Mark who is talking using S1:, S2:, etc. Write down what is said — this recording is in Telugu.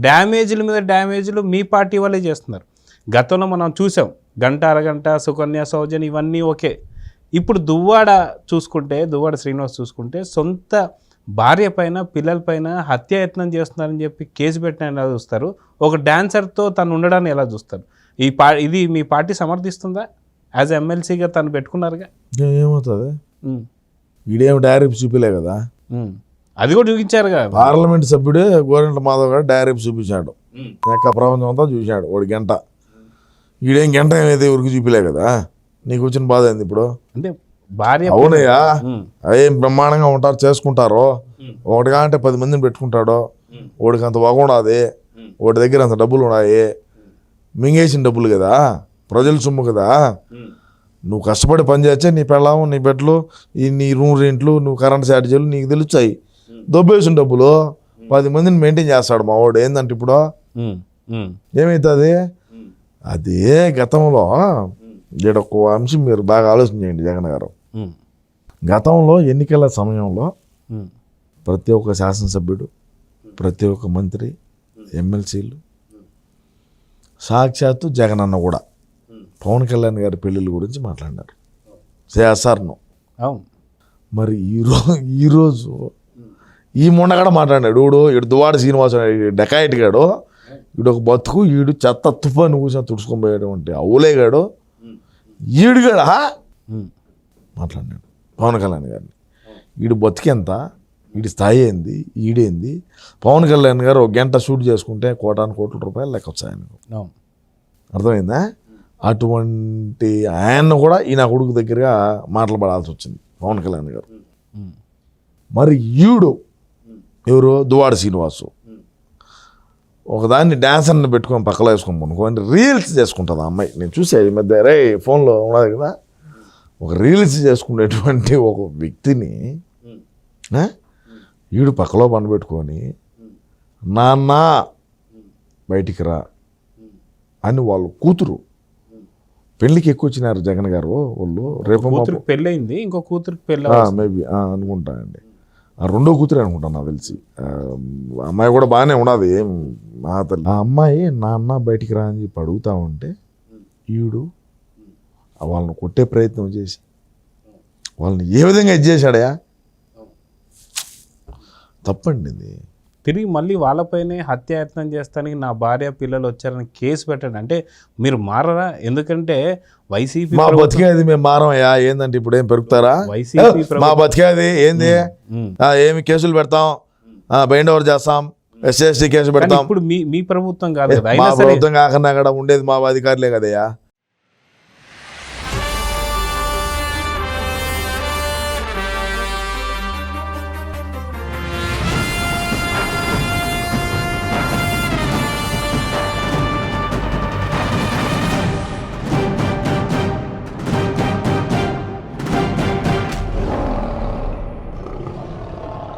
S1: డ్యామేజ్ల మీద డ్యామేజ్లు మీ పార్టీ వాళ్ళే చేస్తున్నారు. గతంలో మనం చూసాం, గంట అరగంట సుకన్య సౌజన్య ఇవన్నీ ఓకే. ఇప్పుడు దువ్వాడ శ్రీనివాస్ చూసుకుంటే సొంత భార్య పైన పిల్లల పైన హత్యాయత్నం చేస్తున్నారని చెప్పి కేసు పెట్టిన ఎలా చూస్తారు? ఒక డాన్సర్తో తను ఉండడాన్ని ఎలా చూస్తారు? ఇది మీ పార్టీ సమర్థిస్తుందా? యాజ్ ఎమ్మెల్సీగా తను పెట్టుకున్నారుగా,
S2: ఏమవుతుంది? ఈడేమో డైరెక్ట్ చూపిలే కదా,
S1: అది కూడా చూపించారుగా.
S2: పార్లమెంట్ సభ్యుడే గోరంట్ల మాధవ్ గారు డైరెక్ట్ చూపించాడు, ప్రపంచం అంతా చూశాడు. వాడు గంట, ఈడేం గంట ఏమైతే ఎవరికి చూపిలే కదా. నీకు వచ్చిన బాధ ఏంది ఇప్పుడు?
S1: అంటే భార్య
S2: అవునయ్యా, ఏం బ్రహ్మాండంగా ఉంటారు, చేసుకుంటారు. ఒకటిగా అంటే 10 మందిని పెట్టుకుంటాడు. వాడికి అంత బాగుండదు, వాడి దగ్గర అంత డబ్బులు ఉన్నాయి, మింగేసిన డబ్బులు కదా, ప్రజల సొమ్ము కదా. నువ్వు కష్టపడి పని చేస్తే నీ పెళ్ళాము, నీ బెడ్లు, నీ రూమ్ రెంట్లు, నువ్వు కరెంట్ ఛార్జీలు నీకు తెలుస్తాయి. దొబ్బేసిన డబ్బులు 10 మందిని మెయింటైన్ చేస్తాడు మా వాడు. ఏంటంటే ఇప్పుడు ఏమవుతుంది? అదే గతంలో ఒక అంశం మీరు బాగా ఆలోచన చేయండి జగన్ గారు. గతంలో ఎన్నికల సమయంలో ప్రతి ఒక్క శాసనసభ్యుడు, ప్రతి ఒక్క మంత్రి, ఎమ్మెల్సీలు, సాక్షాత్తు జగన్ అన్న కూడా పవన్ కళ్యాణ్ గారి పెళ్ళిళ్ళ గురించి మాట్లాడినారు. చేస్తారును. మరి ఈరోజు ఈ మొండగడ మాట్లాడినాడు. ఈడు దువ్వాడ శ్రీనివాస డెకాయిట్ గాడు, ఈడు ఒక బతుకు, ఈడు చెత్త తుఫాను కూర్చొని తుడుచుకొని పోయేటువంటి అవులేగాడు, ఈడుగాడా మాట్లాడినాడు పవన్ కళ్యాణ్ గారిని. ఈడు బతికెంత, ఈడి స్థాయి ఏంది, ఈడేంది? పవన్ కళ్యాణ్ గారు 1 గంట షూట్ చేసుకుంటే కోటాను రూపాయలు లెక్క వచ్చాయి ఆయనకు. అర్థమైందా? అటువంటి ఆయన్ను కూడా ఈయన కొడుకు దగ్గరగా మాట్లాడాల్సి వచ్చింది పవన్ కళ్యాణ్ గారు. మరి ఈడు ఎవరు? దువ్వాడ శ్రీనివాసు ఒకదాన్ని డాన్సర్ని పెట్టుకొని పక్కలో వేసుకోమనుకోండి, రీల్స్ చేసుకుంటుంది ఆ అమ్మాయి. నేను చూసా ఈ మధ్య, రే ఫోన్లో ఉన్నది కదా, ఒక రీల్స్ చేసుకునేటువంటి ఒక వ్యక్తిని ఈడు పక్కలో పండబెట్టుకొని నాన్న బయటికి రా అని వాళ్ళు కూతురు పెళ్ళికి ఎక్కువ వచ్చినారు జగన్ గారు వాళ్ళు. రేపు
S1: పెళ్ళయింది, ఇంకో కూతురికి పెళ్ళి
S2: మేబీ అనుకుంటా అండి. ఆ రెండో కూతురు అనుకుంటాను నాకు తెలిసి. అమ్మాయి కూడా బాగానే ఉన్నది, ఏం మా తల్లి. ఆ అమ్మాయి నాన్న బయటికి రా అని చెప్పి అడుగుతా ఉంటే ఈడు వాళ్ళని కొట్టే ప్రయత్నం చేసి వాళ్ళని ఏ విధంగా ఇది చేశాడయా? తప్పండి ఇది.
S1: తిరిగి మళ్ళీ వాళ్ళపైనే హత్యాయత్నం చేస్తానికి నా భార్య పిల్లలు వచ్చారని కేసు పెట్టండి. అంటే మీరు మారరా? ఎందుకంటే వైసీపీ
S2: మా బతికేది మేము మారమయ్యా. ఏందంటే ఇప్పుడు ఏం పెరుగుతారా?
S1: వైసీపీ
S2: మా బతికేది ఏంది? ఏమి కేసులు పెడతాం, బైండ్ ఓవర్ చేస్తాం, SC కేసు పెడతాం.
S1: ఇప్పుడు మీ ప్రభుత్వం కాదు కదా,
S2: మా ప్రభుత్వం కాకుండా అక్కడ ఉండేది మా అధికారులే కదయ్యా.